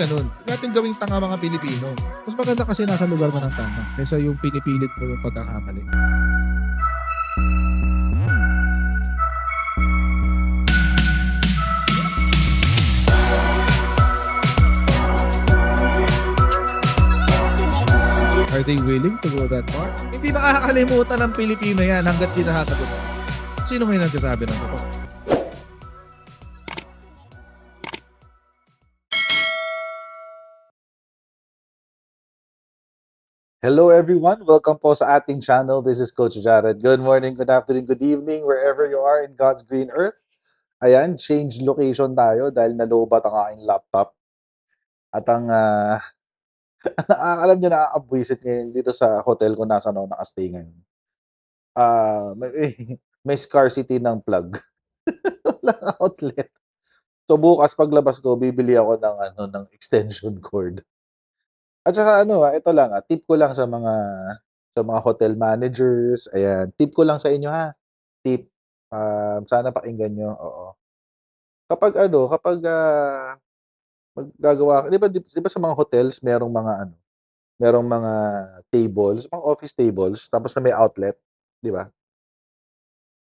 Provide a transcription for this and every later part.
gano'n. Huwag natin gawing tanga mga Pilipino. Mas maganda kasi nasa lugar ka ng tama kaysa yung pinipilit mo yung pagkakamali. Are they willing to go that far? Hindi nakakalimutan ng Pilipino yan hanggat di nasasagot. Sino ngayon nagsasabi ng totoo? Hello everyone, welcome po sa ating channel. This is Coach Jared. Good morning, good afternoon, good evening, wherever you are in God's green earth. Ayan, change location tayo dahil nalobat ang aking laptop. At ang, alam nyo, nakakabwisit ngayon dito sa hotel kung nasa ako nakastay ngayon. May scarcity ng plug. Walang outlet. So bukas paglabas ko, bibili ako ng extension cord. At saka ito lang, tip ko lang sa mga hotel managers, ayan, tip ko lang sa inyo ha. Tip, sana pakinggan niyo, oo. Kapag maggagawa 'di ba sa mga hotels merong mga tables, mga office tables tapos na may outlet, 'di ba?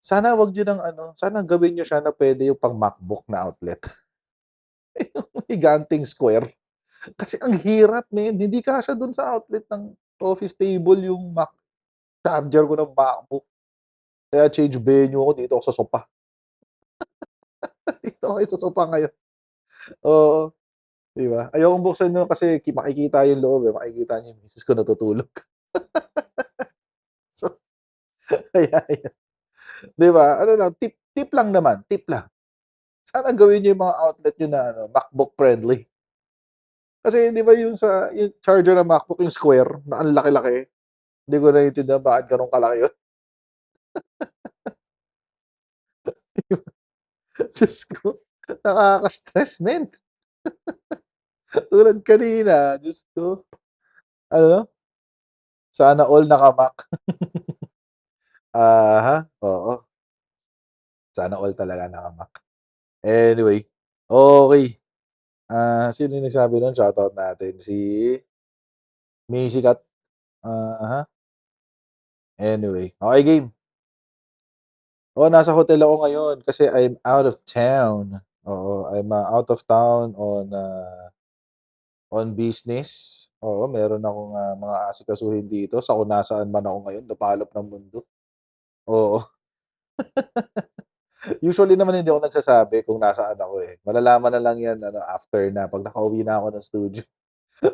Sana wag niyo sana gawin niyo siya na puwede yung pang MacBook na outlet. Yung higanting square. Kasi ang hirap men, hindi kasya dun sa outlet ng office table yung charger ko ng MacBook. Kaya change venue ako, dito ako sa sopa. Dito ako sa sopa ngayon. Oo, 'di ba? Ayokong buksan 'yun kasi makikita yung loob, makikita niyo yung misis ko natutulog. So, kaya ayun, 'di ba? Ano lang, tip tip lang naman, tip lang. Sana gawin niyo yung mga outlet niyo na MacBook friendly. Kasi 'di ba yung charger ng MacBook yung square na ang laki-laki, hindi ko naiintindihan bakit gano'n kalaki 'yun. Diyos ko, nakaka-stress men. Tulad kanina, Diyos ko, ano, sana all naka-Mac. Oo. Sana all talaga naka-Mac. Anyway, okey. Sino yung nagsabi nun, shoutout natin, si Macy Cat. Anyway, okey game. Oo, nasa hotel ako ngayon kasi I'm out of town. Oo, I'm, out of town on business. Oo, meron akong, mga aasikasuhin dito sa kung nasaan man ako ngayon, dapalop ng mundo. Oo. Usually naman hindi ako nagsasabi kung nasaan ako, eh. Malalaman na lang 'yan after na 'pag nakauwi na ako ng studio.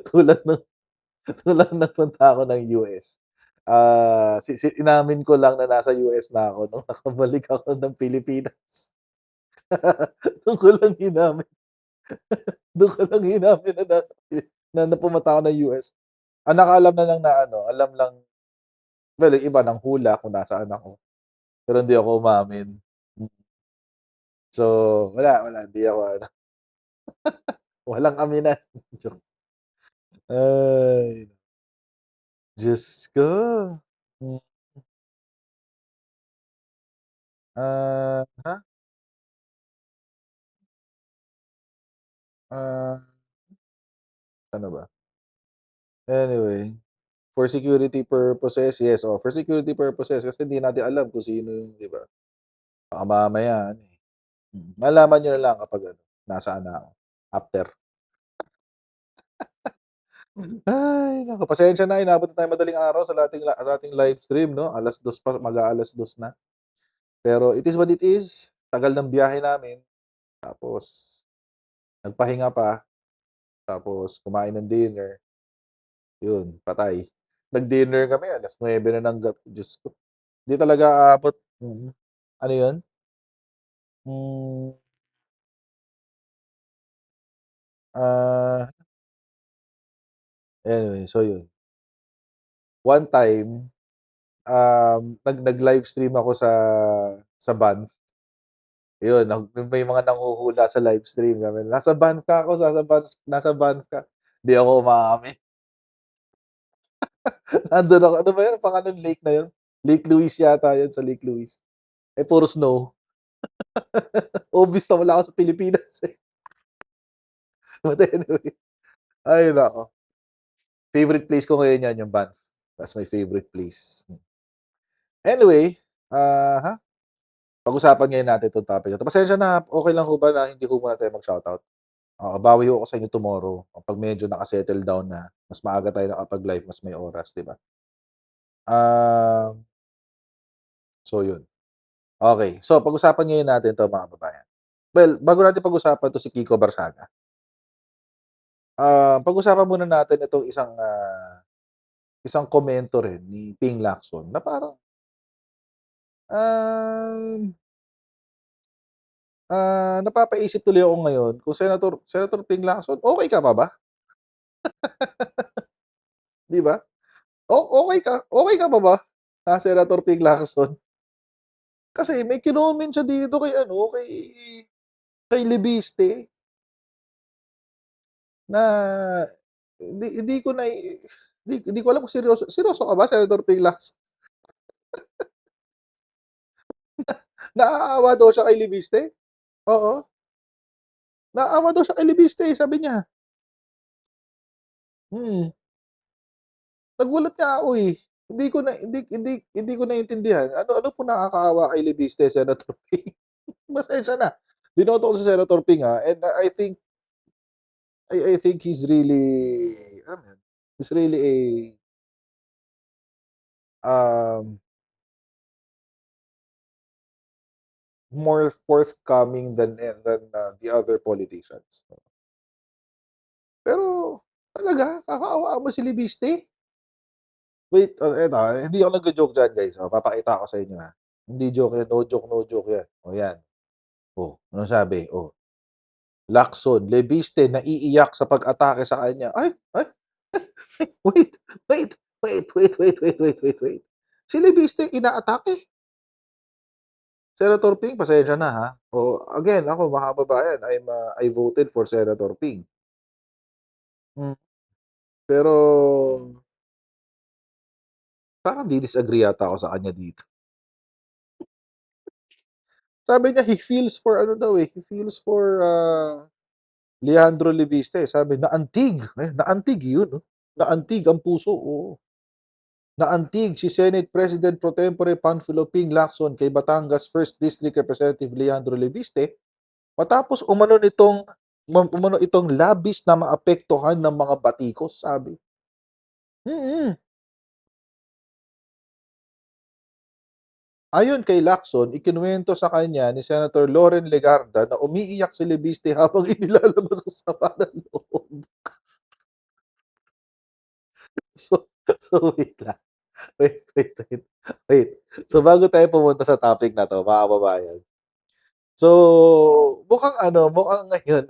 Tulad nung tulad ng punta ako ng US. Inamin ko lang na nasa US na ako nung nakabalik ako ng Pilipinas. Dun ko lang inamin dun ko lang inamin na na pumunta ako ng US. Ang nakaalam na lang na alam lang well, yung iba ng hula kung nasaan ako, pero hindi ako umamin. Hmm. So, wala, hindi ako walang aminan. Joke. Ay, Diyos ko. Hmm, ha? Ah, ano ba? Anyway, for security purposes, yes, for security purposes kasi hindi natin alam kung sino yung 'di ba? Baka mamaya malalaman niyo na lang kapag nasaan na ako, after. Ay naku, pasensya na inabot na tayong madaling araw sa ating live stream 'no, 2:00 pa, mag-a-2:00 na. Pero it is what it is, tagal ng biyahe namin, tapos nagpahinga pa, tapos kumain ng dinner, yun patay. Nag-dinner kami 9:00 na ng gabi, Diyos ko. Hindi talaga aabot. Ano yun? Hmm, ah, anyway, so yun. One time, nag-live stream ako sa Banff. Yun, may mga nanghuhula sa live stream, sabi, "Nasa Banff ka." Ako, "Nasa Banff ka." 'Di ako umaamin. Nandun ako, ano ba yun, pangalan ng lake na yun? Lake Louise yata yun, sa Lake Louise. Eh, puro snow. Obvious na wala ako sa Pilipinas, eh. But anyway, Ay naku. Favorite place ko ngayon 'yan, yung Banff. That's my favorite place. Anyway, ha, pag-usapan ngayon natin 'tong topic na 'to. Pasensya na, okey lang ho ba na hindi ho muna tayo mag-shoutout? Oo, bawi ho ako sa inyo tomorrow kapag medyo naka-settle down na, mas maaga tayo nakapag-live, mas may oras, 'di ba? Ah, so yun. Okey, so pag-usapan ngayon natin 'to mga kababayan. Well, bago natin pag-usapan 'to si Kiko Barsaga, pag-usapan muna natin itong isang komento rin ni Ping Lacson na parang, um, napapaisip tuloy ako ngayon kung Senator Ping Lacson, okey ka pa ba? 'Di ba? Okey ka pa ba, Senator Ping Lacson? Kasi may kinoment siya dito kay ano, kay Libiste na hindi ko hindi ko alam kung seryoso ka ba, Senator Ping Lacson? Naaawa daw siya kay Libiste, oo. Naawa daw siya kay Libiste, sabi niya. Mm, nagulat nga ako, eh. Hindi ko naintindihan, ano po nakakaawa kay Libiste, Senator Ping? Pasensya na, binoto ko si Senator Ping, and I think he's really, alam mo yun, he's really um, more forthcoming than the other politicians. Pero talaga, kakaawa mo si Libiste? Wait, eto, hindi ako nagjo-joke diyan, guys. Papakita ko sa inyo, ha. Hindi joke yan, no joke yan. Yan. Anong sabi? Lacson, Lebiste naiiyak sa pag-atake sa kanya. Ay, ay, wait, wait, wait. Si Lebiste inaatake? Senator Ping, pasensya na, ha. Again, ako mga kababayan, I voted for Senator Ping. Hmm, pero parang di-disagree yata ako sa kanya dito. Sabi niya he feels for ano daw, he feels for, Leandro Lebiste. Sabi naantig, naantig yun, naantig ang puso, oo. Naantig si Senate President Pro Tempore Panfilo Ping Lacson kay Batangas 1st District Representative Leandro Lebiste matapos umano itong labis na maapektuhan ng mga batikos, sabi. Mm. Ayon kay Lacson, ikinuwento sa kanya ni Senator Loren Legarda na umiiyak si Lebiste habang inilalabas ang sama ng loob. So wait lang. Wait. So, bago tayo pumunta sa topic na 'to, mga kababayan. So, mukhang ngayon,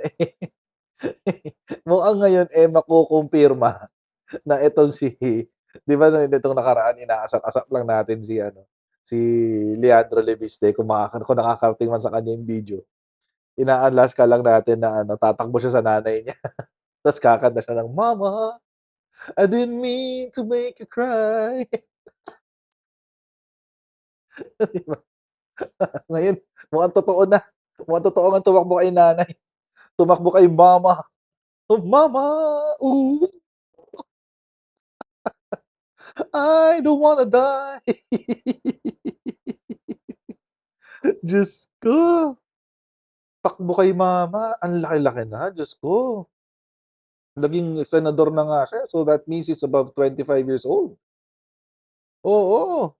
mukhang ngayon, makukumpirma na itong 'di ba nitong nakaraan inaasar-asar lang natin si Leandro Lebiste kung nakakarating man sa kanya yung video. Inaalas ka lang natin na tatakbo siya sa nanay niya ta's kakanta siya ng, "Mama, I didn't mean to make you cry." 'Di ba? Ngayon, mukhang totoo na. Mukhang totoo ngang tumakbo kay nanay. Tumakbo kay mama. "Oh, mama, ooh, I don't wanna die." Diyos ko, takbo kay mama, ang laki-laki na, Diyos ko. Naging senador na nga siya, so that means he's above 25 years old. Oo,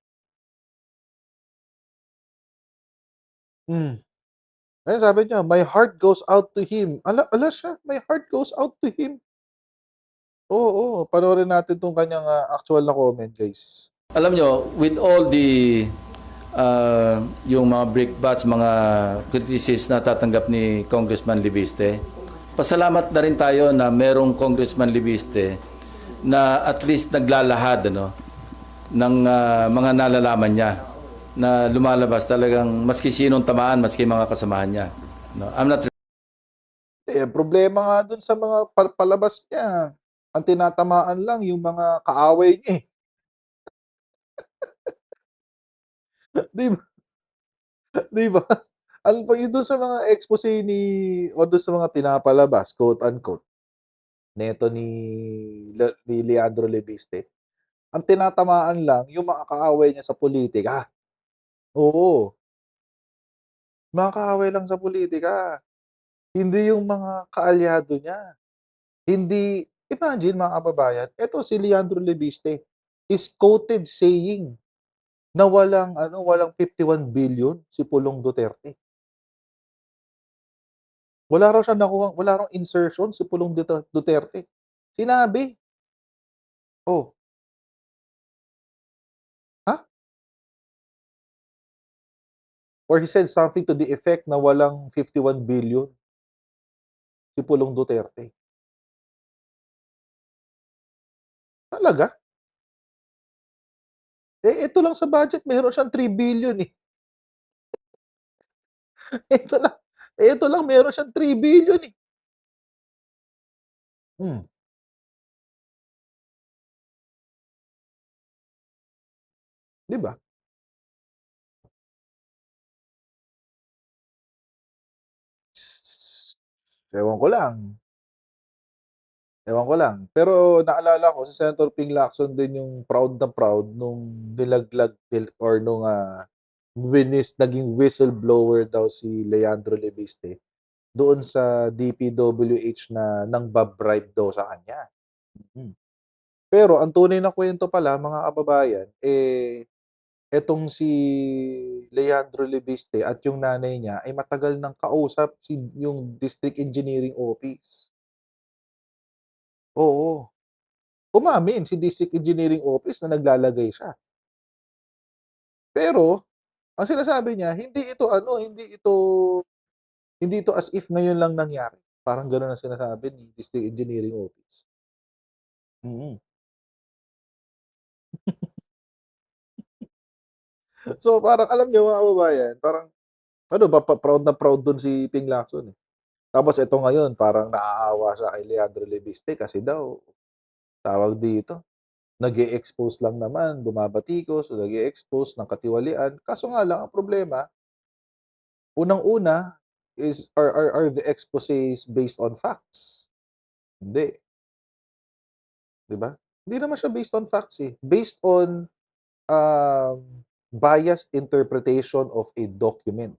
hmm. Ayun sabi niya, "My heart goes out to him." Ala siya, "My heart goes out to him." Oo, panoorin natin 'tong kanyang, actual na comment, guys. Alam nyo, with all the yung mga brickbats, mga criticisms na tatanggap ni Congressman Libiste, pasalamat na rin tayo na merong Congressman Libiste na at least naglalahad ng mga nalalaman niya na lumalabas talagang maski sinong tamaan, maski mga kasamahan niya. No, I'm not Problema nga dun sa mga palabas niya, ang tinatamaan lang yung mga kaaway niya, eh. 'Di ba? 'Di ba? Ano pa yun dun sa mga expose o dun sa mga pinapalabas, quote unquote. neto ni Leandro Leviste. Ang tinatamaan lang yung mga kaaway niya sa politika. Oo, mga kaaway lang sa politika. Hindi yung mga kaalyado niya. Hindi, imagine mga kababayan, eto si Leandro Leviste is quoted saying na walang 51 billion si Pulong Duterte. Wala raw insertion si Pulong Duterte. Sinabi. Oh, ha? Or he said something to the effect na walang 51 billion si Pulong Duterte. Talaga? Ito lang sa budget meron siyang 3 billion eh. Ito lang, ito lang meron siyang 3 billion eh. Hmm, 'di ba? Ewan ko lang. Ewan ko lang. Pero naalala ko si Senator Ping Lacson din yung proud na proud nung nilaglag or nung naging whistleblower daw si Leandro Leviste doon sa DPWH na nangba-bribe daw sa kanya. Mm. Pero ang tunay na kwento pala mga kababayan, etong si Leandro Leviste at yung nanay niya ay matagal nang kausap yung District Engineering Office. Oo. Umamin si District Engineering Office na naglalagay siya. Pero ang sinasabi niya, hindi ito as if ngayon lang nangyari. Parang gano'n ang sinasabi ni District Engineering Office. Mm. So, parang alam niyo mga kababayan, parang proud na proud dun si Ping Lacson, eh. Tapos ito ngayon parang naaawa siya kay Leandro Leviste kasi daw, tawag dito, nag-e-expose lang naman, bumabatikos, nag-e-expose ng katiwalian. Kaso nga lang ang problema, unang-una are the exposés based on facts? Hindi, 'di ba? Hindi naman siya based on facts, eh. Based on, um, biased interpretation of a document,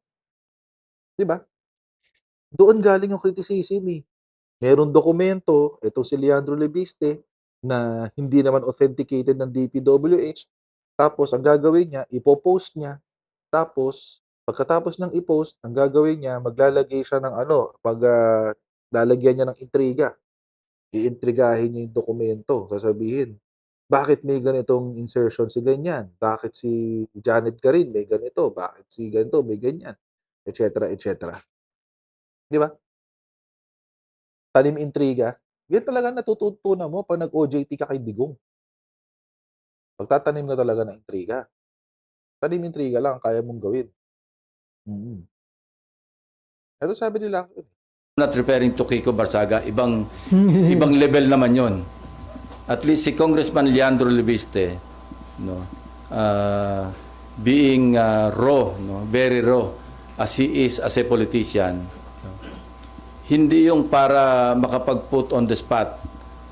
'di ba? Doon galing yung criticism, eh. Merong dokumento, itong si Leandro Leviste, na hindi naman authenticated ng DPWH, tapos ang gagawin niya, ipo-post niya, tapos pagkatapos ng i-post, ang gagawin niya, maglalagay siya ng lalagyan niya ng intriga. Iintrigahin niya yung dokumento, sasabihin, bakit may ganitong insertion si ganyan? Bakit si Janet Garin may ganito? Bakit si ganito may ganyan? Etcetera, etcetera. 'Di ba? Tanim intriga. Yan talaga natututunan mo 'pag nag-OJT ka kay Digong. Magtatanim ka talaga ng intriga. Tanim intriga lang ang kaya mong gawin. Mm. Eto sabi nila, Not referring to Kiko Barsaga, ibang level naman 'yon. At least si Congressman Leandro Leviste, no, being raw, no, very raw as he is as a politician, no, hindi yung para makapag-put on the spot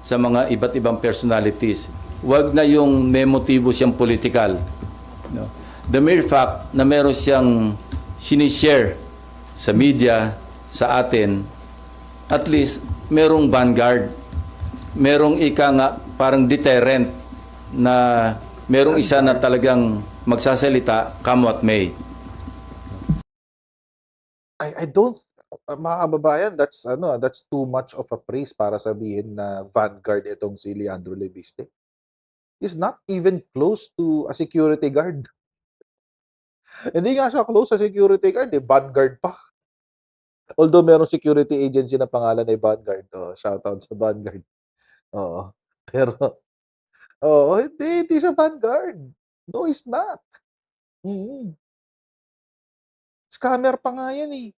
sa mga iba't ibang personalities. Wag na yung may motibo siyang political. No. The mere fact na meron siyang sinishare sa media, sa atin, at least merong vanguard, merong nga parang deterrent na merong isa na talagang magsasalita come what may. I don't mga kababayan, that's too much of a praise para sabihin na vanguard itong si Leandro Leviste. He's not even close to a security guard. Hindi nga siya close sa security guard, eh, vanguard pa. Although merong security agency na pangalan ay Vanguard, shoutout sa Vanguard, oo. Pero hindi siya Vanguard. No, he's not. Mm. Scammer pa nga yan, eh.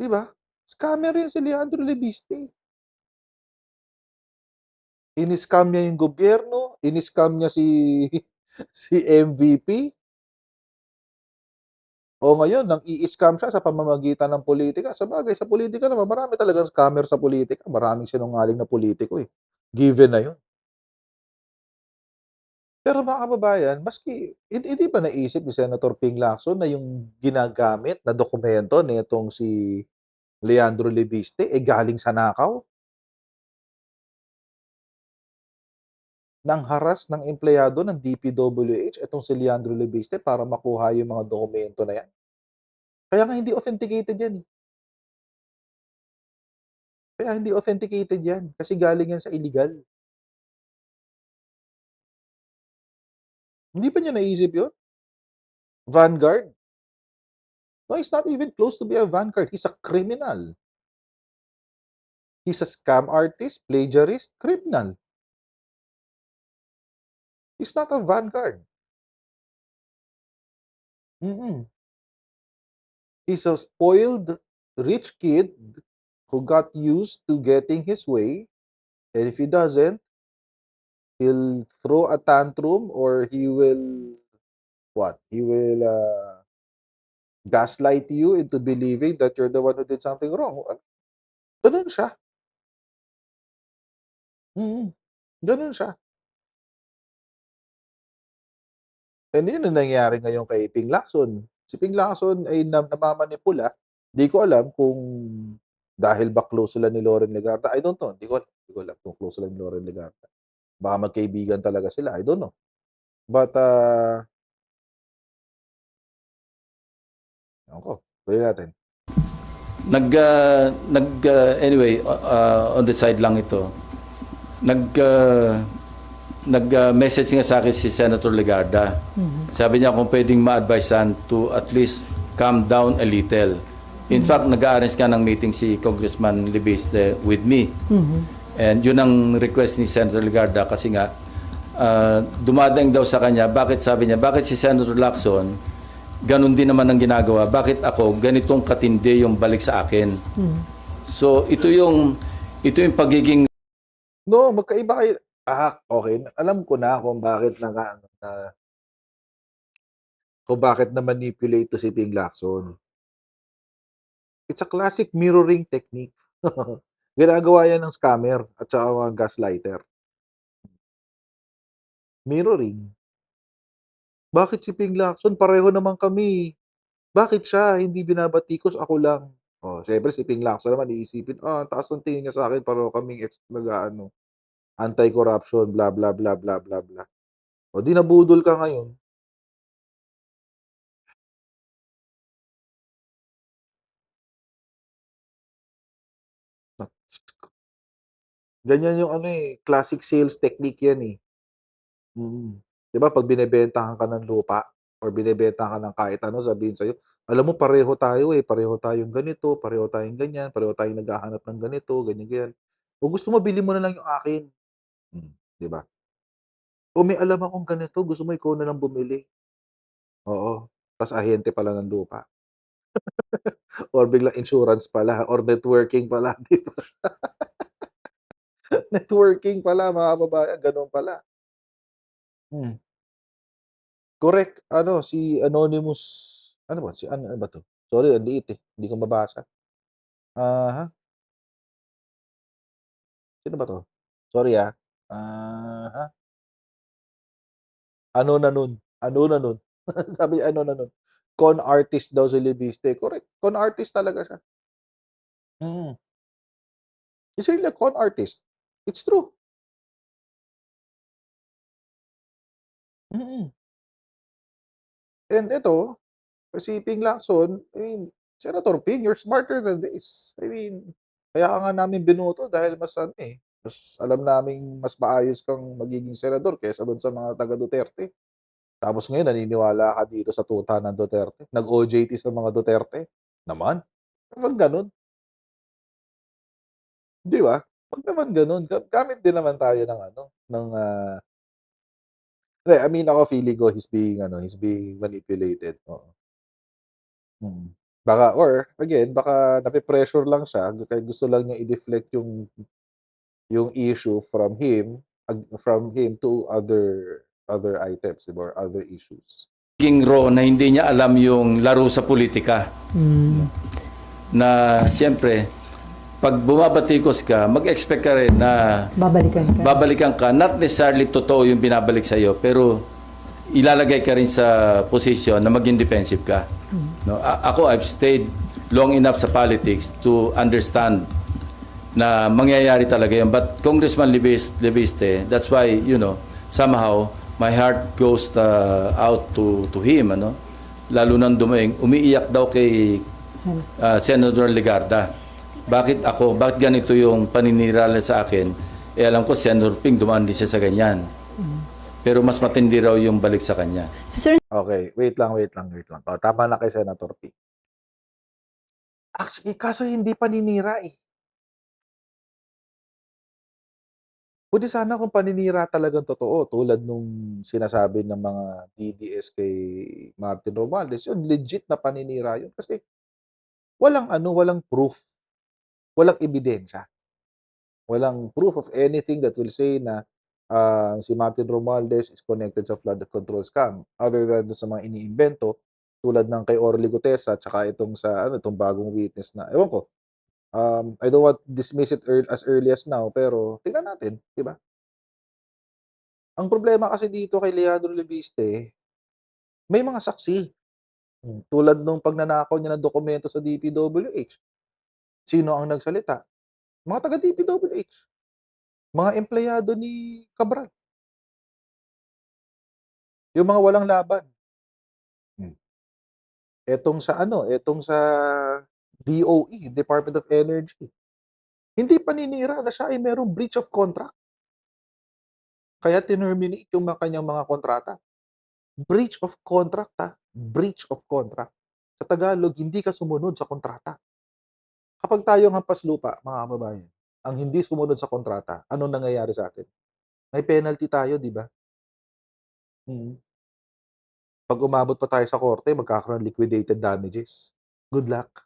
'Di ba? Scammer yan si Leandro Leviste. Ini-scam niya yung gobyerno, ini-scam niya si si MVP. O ngayon nang i-scam siya sa pamamagitan ng politika. Sabagay sa politika naman marami talagang scammer sa politika, maraming sinungaling na politiko, eh. Given na 'yun. Pero mga kababayan, maski hindi ba naisip ni Senator Ping Lacson na yung ginagamit na dokumento nitong si Leandro Lebiste, eh, galing sa nakaw? Nangharas ng empleyado ng DPWH itong si Leandro Lebiste para makuha yung mga dokumento na 'yan. Kaya nga hindi authenticated 'yan, eh. Kaya hindi authenticated 'yan, kasi galing 'yan sa illegal. Hindi pa niya naisip 'yun? Vanguard? No, he's not even close to be a vanguard. He's a criminal. He's a scam artist, plagiarist, criminal. He's not a vanguard. Mm. He's a spoiled rich kid who got used to getting his way, and if he doesn't, he'll throw a tantrum or he will what? He will gaslight you into believing that you're the one who did something wrong. Ganun siya. Mm. Ganun siya. And yun ang nangyari ngayon kay Ping Lacson. Si Ping Lacson ay namamanipula. Di ko alam kung dahil ba close sila ni Loren Legarda. I don't know. Di ko alam kung close sila ni Loren Legarda. Baka magkaibigan talaga sila. I don't know. But, ewan ko. Tuloy natin. Anyway, on the side lang ito. Nag-message nga sa akin si Senator Legarda. Sabi niya kung pwedeng ma-advisean to at least calm down a little. In fact, nag-arrange ka ng meeting si Congressman Libiste with me. And yun ang request ni Senator Legarda kasi nga dumadaing daw sa kanya. Bakit sabi niya, bakit si Senator Lacson ganun din naman ang ginagawa? Bakit ako ganitong katindi yung balik sa akin? So ito yung pagiging No, magkaiba kayo. Okay. Alam ko na kung bakit kung bakit na-manipulate to si Ping Lacson. It's a classic mirroring technique. Ginagawa yan ng scammer at saka mga gaslighter. Mirroring. Bakit si Ping Lacson? Pareho naman kami. Bakit siya? Hindi binabatikos, ako lang. Siyempre si Ping Lacson naman iisipin, taas ng tingin niya sa akin, pareho kaming anti-corruption, blah, blah, blah, blah, blah, blah. Di nabudol ka ngayon. Ganyan yung classic sales technique yan, eh. 'Di ba 'pag binebentahan ka ng lupa or binebentahan ka ng kahit ano, sabihin sa'yo, "Alam mo pareho tayo, pareho tayong ganito, pareho tayong ganyan, pareho tayong naghahanap ng ganito, ganyan, ganyan. O gusto mo bilhin mo na lang yung akin." 'Di ba? "O may alam akong ganito, gusto mo ikaw na lang bumili." Oo, ta's ahente pala ng lupa or biglang insurance pala or networking pala, 'di ba? Networking pala mga kababayan, gano'n pala. Hmm. Correct. Si Anonymous, ano ba 'to? Sorry ang liit, hindi ko mabasa. Aha, sino ba 'to? Sorry, Aha, ano na nun, ano na nun. Sabi ano na nun, con artist daw si Lebiste. Correct, con artist talaga siya. Mm. He's really a con artist. It's true. Mm. And ito, si Ping Lacson, I mean, Senator Ping, you're smarter than this. I mean, kaya ka nga namin binoto dahil mas alam naming mas maayos kang magiging senador kaysa do'n sa mga taga Duterte. Tapos ngayon naniniwala ka dito sa tuta ng Duterte, nag-OJT sa mga Duterte. Naman, 'wag gano'n, 'di ba? 'Wag naman gano'n, gamit din naman tayo ng hindi, I mean ako feeling ko he's being manipulated, oo. Baka or again, baka nape-pressure lang siya kaya gusto lang niya i-deflect yung issue from him to other items, 'di ba, or other issues. King Ro na hindi niya alam yung laro sa politika. Na siyempre, pag bumabatikos ka, mag-expect ka rin na babalikan ka. Not necessarily totoo yung binabalik sa iyo, pero ilalagay ka rin sa posisyon na maging defensive ka. No? Ako, I've stayed long enough sa politics to understand na mangyayari talaga yun. But Congressman Leviste, that's why, somehow, my heart goes out to him. Lalo nang dumaing, umiiyak daw kay Senator Legarda. Bakit ako? Bakit ganito yung paninira sa akin? Alam ko, Senator Ping, dumaan din siya sa ganyan. Pero mas matindi raw yung balik sa kanya. Okay, wait lang. O, tama na kay Senator P. Actually, kaso hindi paninira eh. Buti sana kung paninira talagang totoo, tulad nung sinasabi ng mga DDS kay Martin Romualdez, yun, legit na paninira yun. Kasi walang proof, walang ebidensya. Walang proof of anything that will say na si Martin Romualdez is connected sa flood control scam. Other than sa mga iniimbento, tulad ng kay Orly Gutesa, tsaka itong itong bagong witness na, ewan ko, I don't want to dismiss it as early as now, pero tingnan natin, di ba? Ang problema kasi dito kay Leandro Leviste, may mga saksi. Tulad nung pagnanakaw niya ng dokumento sa DPWH. Sino ang nagsalita? Mga taga-DPWH. Mga empleyado ni Cabral. Yung mga walang laban. Etong sa DOE, Department of Energy. Hindi paninira na siya ay merong breach of contract. Kaya tinerminate yung kanyang mga kontrata. Breach of contract, breach of contract. Sa Tagalog, hindi ka sumunod sa kontrata. Kapag tayo hampas lupa, mga kababayan, ang hindi sumunod sa kontrata, anong nangyayari sa atin? May penalty tayo, di ba? Pag umabot pa tayo sa korte, magkakaroon ng liquidated damages. Good luck.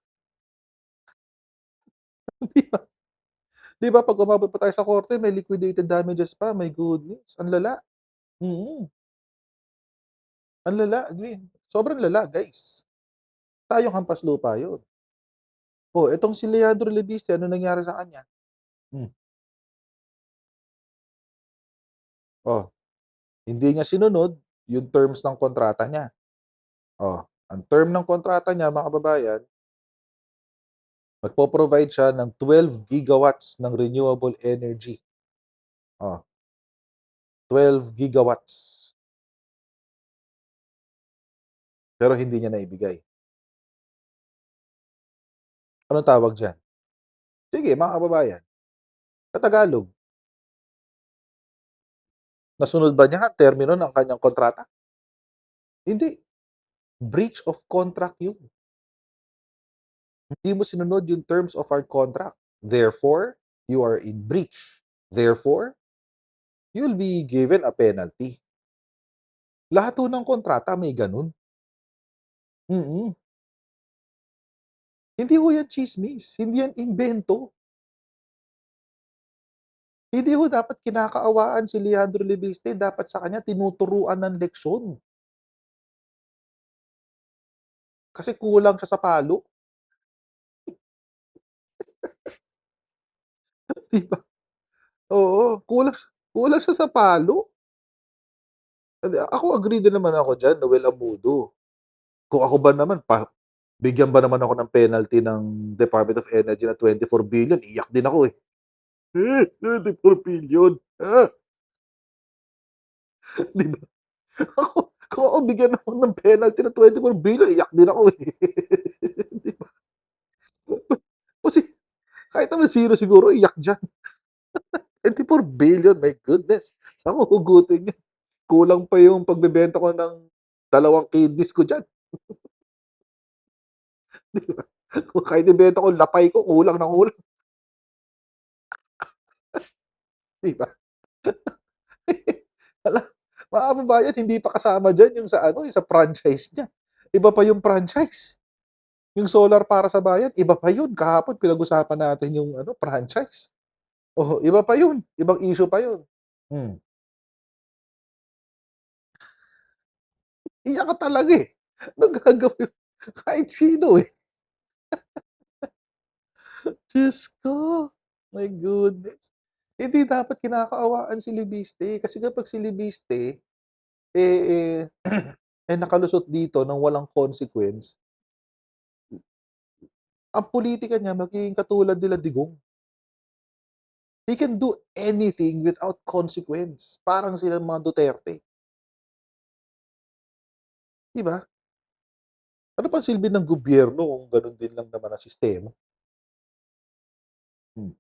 Di ba? Di ba, pag umabot pa tayo sa korte, may liquidated damages pa. My goodness. Ang lala. Ang lala. Sobrang lala, guys. Tayong hampas lupa yun. Itong si Leandro Leviste, ano nangyari sa kanya? Hindi niya sinunod yung terms ng kontrata niya. Ang term ng kontrata niya, mga kababayan, magpo-provide siya ng 12 gigawatts ng renewable energy. 12 gigawatts. Pero hindi niya naibigay. Anong tawag dyan? Sige, mga kababayan. Sa Tagalog, nasunod ba niya ang termino ng kanyang kontrata? Hindi. Breach of contract yun. Hindi mo sinunod yung terms of our contract. Therefore, you are in breach. Therefore, you'll be given a penalty. Lahat ng kontrata may ganun. Hindi ho yan chismis. Hindi yan invento. Hindi ho dapat kinakaawaan si Leandro Leviste. Dapat sa kanya tinuturuan ng leksyon. Kasi kulang siya sa palo. Diba? Oo, kulang siya sa palo. Ako agree din naman ako dyan, Noel Amudo. Kung ako ba naman, bigyan ba naman ako ng penalty ng Department of Energy na 24 billion, iyak din ako eh. 24 billion. Di ba? Kung ako bigyan ako ng penalty na 24 billion, iyak din ako eh. Di ba? Kasi kahit naman zero siguro, iyak dyan. 24 billion, my goodness. Saan ko hugutin yun? Kulang pa yung pagbebenta ko ng 2 kidneys ko dyan. Diba? Kung kahit ibenta ko, lapay ko, kulang na kulang. Diba? Mga kababayan, hindi pa kasama dyan yung sa franchise niya. Iba pa yung franchise. Yung solar para sa bayan, iba pa yun. Kahapon, pinag-usapan natin yung franchise. Iba pa yun. Ibang issue pa yun. Iyak ka talaga, eh. Anong gagawin kahit sino, eh. Diyos ko, my goodness. Hindi dapat kinakaawaan si Libiste kasi kapag si Libiste, eh, nakalusot dito ng walang consequence, ang pulitika niya magiging katulad nila Digong. He can do anything without consequence. Parang silang mga Duterte, 'di ba? Ano bang silbi ng gobyerno kung gano'n din lang naman ang sistema? Hmm.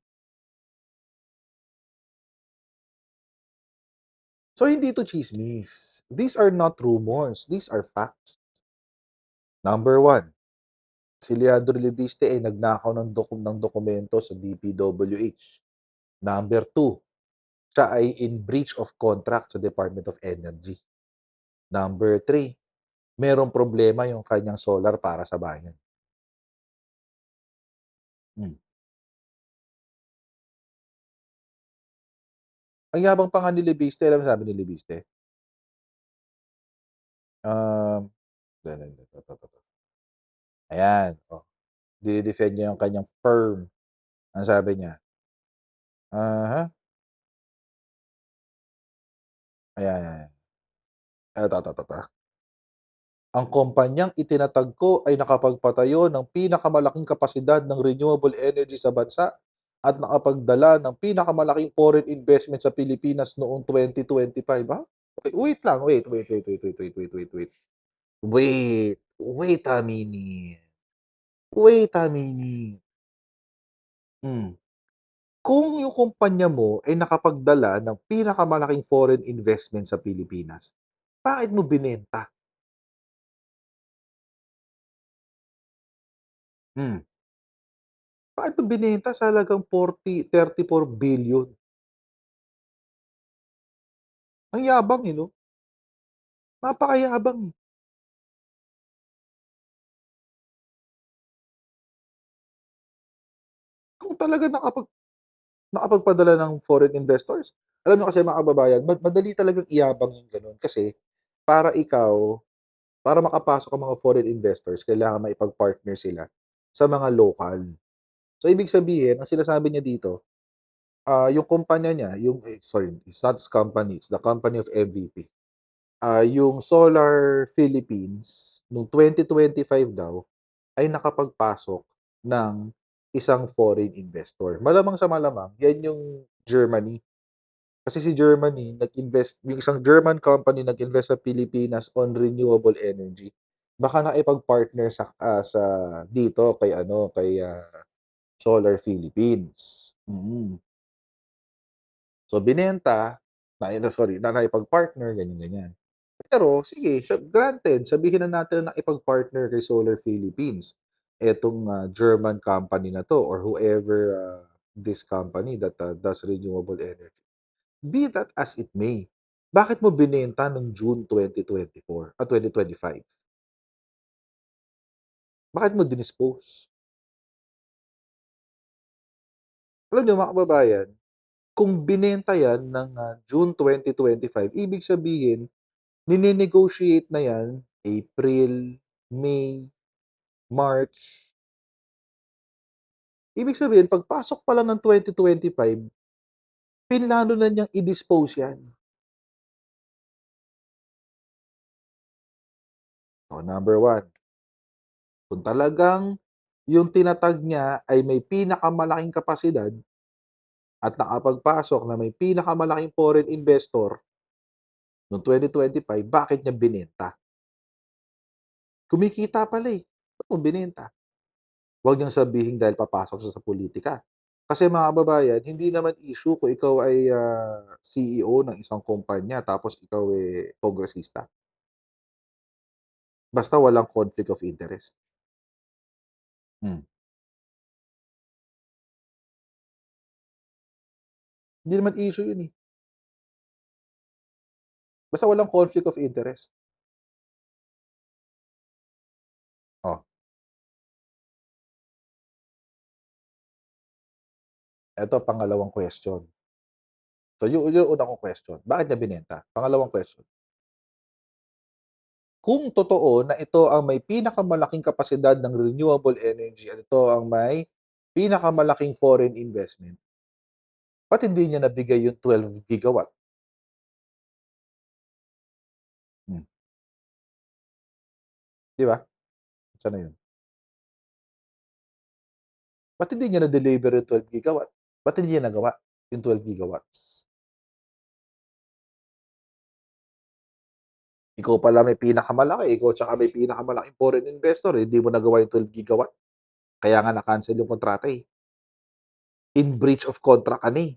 So hindi ito tsismis. These are not rumors, these are facts. Number one, si Leandro Libiste ay nagnakaw ng dokumento sa DPWH. Number two, siya ay in breach of contract sa Department of Energy. Number three, merong problema yung kanyang solar para sa bayan. Hmm. Ang yabang pa nga ni Libiste, alam mo sabi ni Libiste? Ito. Ayan, oh, dine-defend niya yung kanyang firm. Ang sabi niya, aha, ayan. Ito. Ang kumpanyang itinatag ko ay nakapagpatayo ng pinakamalaking kapasidad ng renewable energy sa bansa at nakapagdala ng pinakamalaking foreign investment sa Pilipinas noong 2025. Ha? Wait lang, wait. Wait a minute. Wait a minute. Hmm. Kung yung kumpanya mo ay nakapagdala ng pinakamalaking foreign investment sa Pilipinas, bakit mo binenta? Hmm. Bakit mo binenta sa halagang 34 billion? Ang yabang, eh, 'no? Napakayabang, eh. Kung talaga nakapagpadala ng foreign investors. Alam niyo kasi mga kababayan, madali talagang iyabang yung gano'n kasi para ikaw, para makapasok ang mga foreign investors, kailangan maipag-partner sila sa mga lokal. So, ibig sabihin, ang sinasabi niya dito, yung kumpanya niya, it's not his company, it's the company of MVP. Yung Solar Philippines, nung 2025 daw, ay nakapagpasok ng isang foreign investor. Malamang sa malamang, yan yung Germany. Kasi si Germany, yung isang German company nag-invest sa Pilipinas on renewable energy. Baka naipag-partner sa dito kay Solar Philippines. So binenta, na naipag-partner, ganyan-ganyan. Pero sige, granted, sabihin na natin na nakipag-partner kay Solar Philippines etong, German company na 'to or whoever, this company that, does renewable energy. Be that as it may, bakit mo binenta noong June 2024 2025? Bakit mo dinispose? Alam niyo mga kababayan, kung binenta 'yan ng, June 2025, ibig sabihin nine-negotiate na 'yan April, May, March. Ibig sabihin pagpasok pa lang ng 2025, pinlano na niyang i-dispose 'yan. Oh, number one, kung talagang yung tinatag niya ay may pinakamalaking kapasidad at nakapagpasok na may pinakamalaking foreign investor noong 2025, bakit niya binenta? Kumikita pala, eh, ba't mo binenta? Huwag niyang sabihin dahil papasok siya sa pulitika. Kasi mga kababayan, hindi naman issue kung ikaw ay, CEO ng isang kumpanya tapos ikaw, kongresista. Basta walang conflict of interest. Hmm. Hindi naman issue yun, eh. Basta walang conflict of interest. Oh, eto pangalawang question. So yung una kong question, bakit niya binenta? Pangalawang question, kung totoo na ito ang may pinakamalaking kapasidad ng renewable energy at ito ang may pinakamalaking foreign investment, ba't hindi niya nabigay yung 12 gigawatt? Hmm, 'Di ba? Sana yun. Ba't hindi niya na-deliver yung 12 gigawatt? Ba't hindi niya nagawa yung 12 gigawatts? Ikaw pala may pinakamalaki, ikaw tsaka may pinakamalaking foreign investor, hindi mo nagawa yung 12 gigawatt. Kaya nga na-cancel yung kontrata, eh. In breach of contract ka na, eh.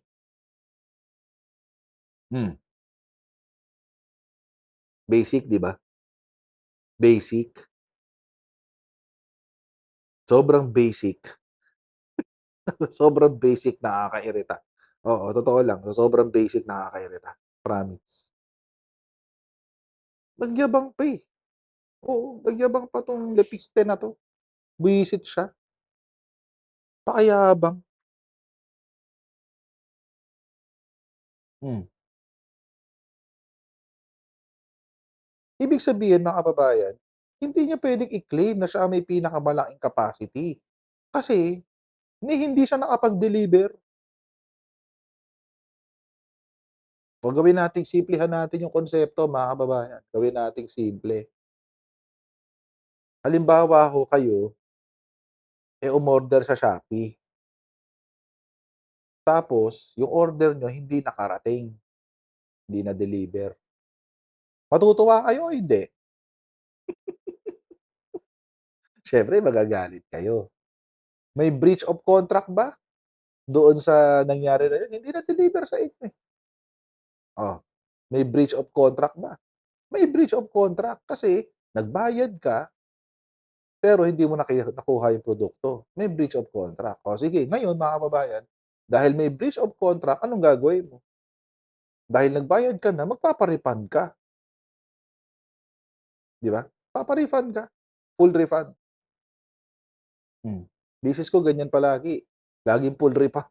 Hmm, Basic, 'di ba? Basic. Sobrang basic. Sobrang basic, nakakairita. Oo, totoo lang. Sobrang basic, nakakairita. Promise. Nagyabang pa, eh. Oo, nagyabang pa 'tong Lepiste na 'to. Buwisit siya. Pakayabang. Hmm. Ibig sabihin, mga kababayan, hindi niya puwedeng i-claim na siya ang may pinakamalaking capacity. Kasi hindi siya nakapag-deliver. O gawin nating simplehan natin yung konsepto, mga kababayan. Gawin nating simple. Halimbawa ho kayo, umorder sa Shopee. Tapos yung order niyo hindi nakarating, hindi na-deliver. Matutuwa kayo o hindi? Siyempre magagalit kayo. May breach of contract ba doon sa nangyari na yun? Hindi na-deliver sa inyo, eh. Oh, may breach of contract ba? May breach of contract kasi nagbayad ka, pero hindi mo nakuha yung produkto. May breach of contract. O sige, ngayon mga kababayan, dahil may breach of contract, anong gagawin mo? Dahil nagbayad ka na, magpapa-refund ka, 'di ba? Papa-refund ka, full refund. Misis ko ganyan palagi, laging full refund.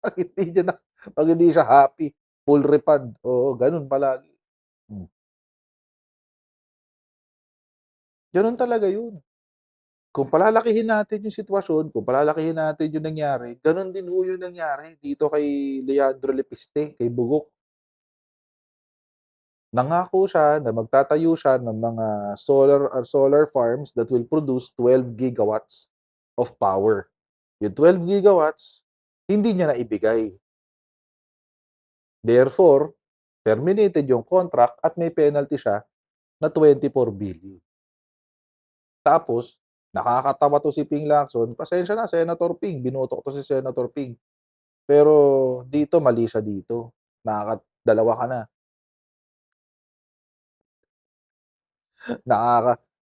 'Pag hindi niya na 'Pag hindi siya happy, full refund. Oo, gano'n palagi. Hmm, Gano'n talaga 'yun. Kung palalakihin natin yung sitwasyon, kung palalakihin natin yung nangyari, gano'n din ho yung nangyari dito kay Leandro Lepiste, kay Bugok. Nangako siya na magtatayo siya ng mga solar farms that will produce 12 gigawatts of power. Yung 12 gigawatts, hindi niya naibigay. Therefore, terminated yung contract at may penalty siya na 24 billion. Tapos, nakakatawa 'to si Ping Lacson, pasensya na Senator Ping, binoto ko 'to si Senator Ping. Pero dito mali siya dito, nakakadalawa ka na.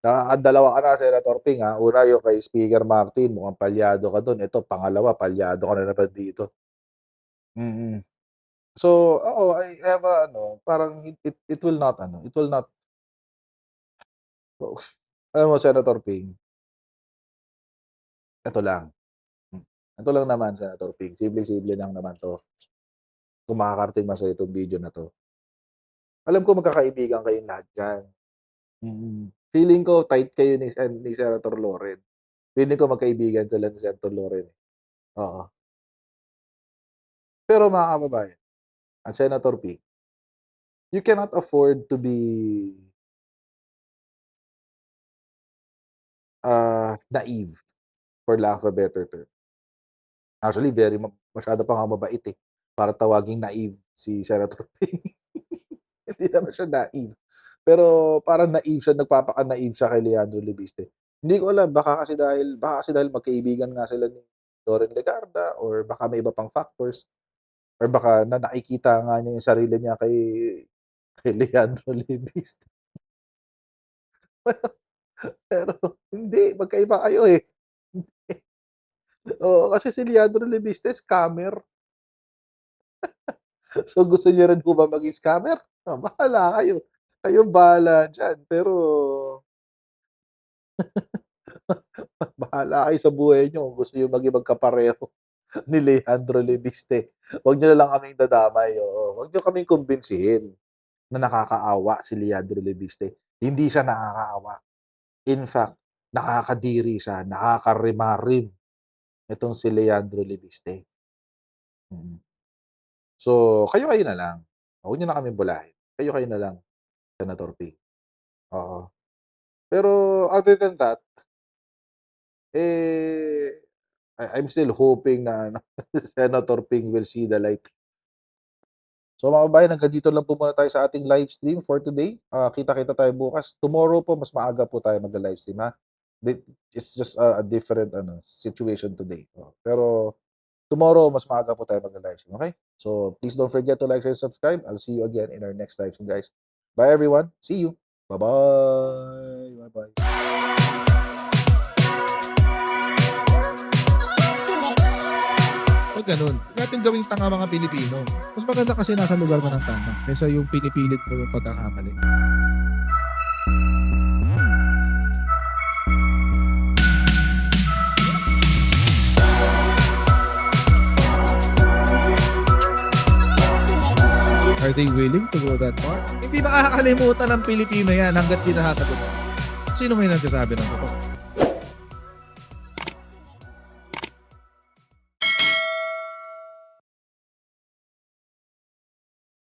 Nakakadalawa ka na Senator Ping, Una yung kay Speaker Martin, mukhang palyado ka dun, ito pangalawa palyado ka na naman dito. Mm. So, oo, I have a ano, parang it will not ano, it will not alam mo Senator Ping, eto lang, hmm, eto lang naman Senator Ping, simple-simple lang naman 'to, kung makakarating man sa'yo 'tong video na 'to. Alam ko magkakaibigan kayong lahat diyan. Feeling ko tight kayo ni Senator Loren. Feeling ko magkaibigan sila ni Senator Loren, eh, oo. Pero mga kababayan, Senator P, you cannot afford to be, naive, for lack of a better term. Actually, masyado pa nga mabait, eh, para tawaging naive si Senator P. Hindi naman siya naive, pero parang naive siya, nagpapaka-naive siya kay Leandro Lebiste. Hindi ko alam, baka kasi dahil magkaibigan nga sila ni Loren Legarda or baka may iba pang factors or baka nakikita nga niya yung sarili niya kay Leandro Lebiste. Pero hindi, magkaiba kayo, eh. Oo, kasi si Leandro Lebiste scammer. So, gusto niyo rin po ba maging scammer? Bahala kayo. Kayong bahala diyan. Pero bahala kayo sa buhay niyo kung gusto niyo maging magkapareho ni Leandro Lebiste. Wag niyo na lang kaming dadamay, oo. Wag niyo kaming kumbinsihin na nakakaawa si Leandro Lebiste. Hindi siya nakakaawa. In fact, nakakadiri siya, nakakarimarim itong si Leandro Libiste. Mm. So, kayo-kayo na lang. Huwag niyo na kaming bulahin. Kayo-kayo na lang, Senator Ping. Oo. Pero other than that, I'm still hoping na ano, Senator Ping will see the light. So mga kababayan, hanggang dito lang po muna tayo sa ating live stream for today. Kita-kita tayo bukas. Tomorrow po, mas maaga po tayo mag-live stream, ha? It's just a different situation today. Pero tomorrow, mas maaga po tayo mag-live stream, okay? So please don't forget to like, share, subscribe. I'll see you again in our next live stream, guys. Bye, everyone. See you. Bye-bye. Bye-bye. Pag ganun, natin gawing tanga mga Pilipino. Mas maganda kasi nasa lugar mo ng tama kaysa yung pinipilit mo yung pagkakamali. Are they willing to go that far? Hindi makakalimutan ng Pilipino yan hanggat di nasasagot. Sino ngayon nagsasabi ng totoo?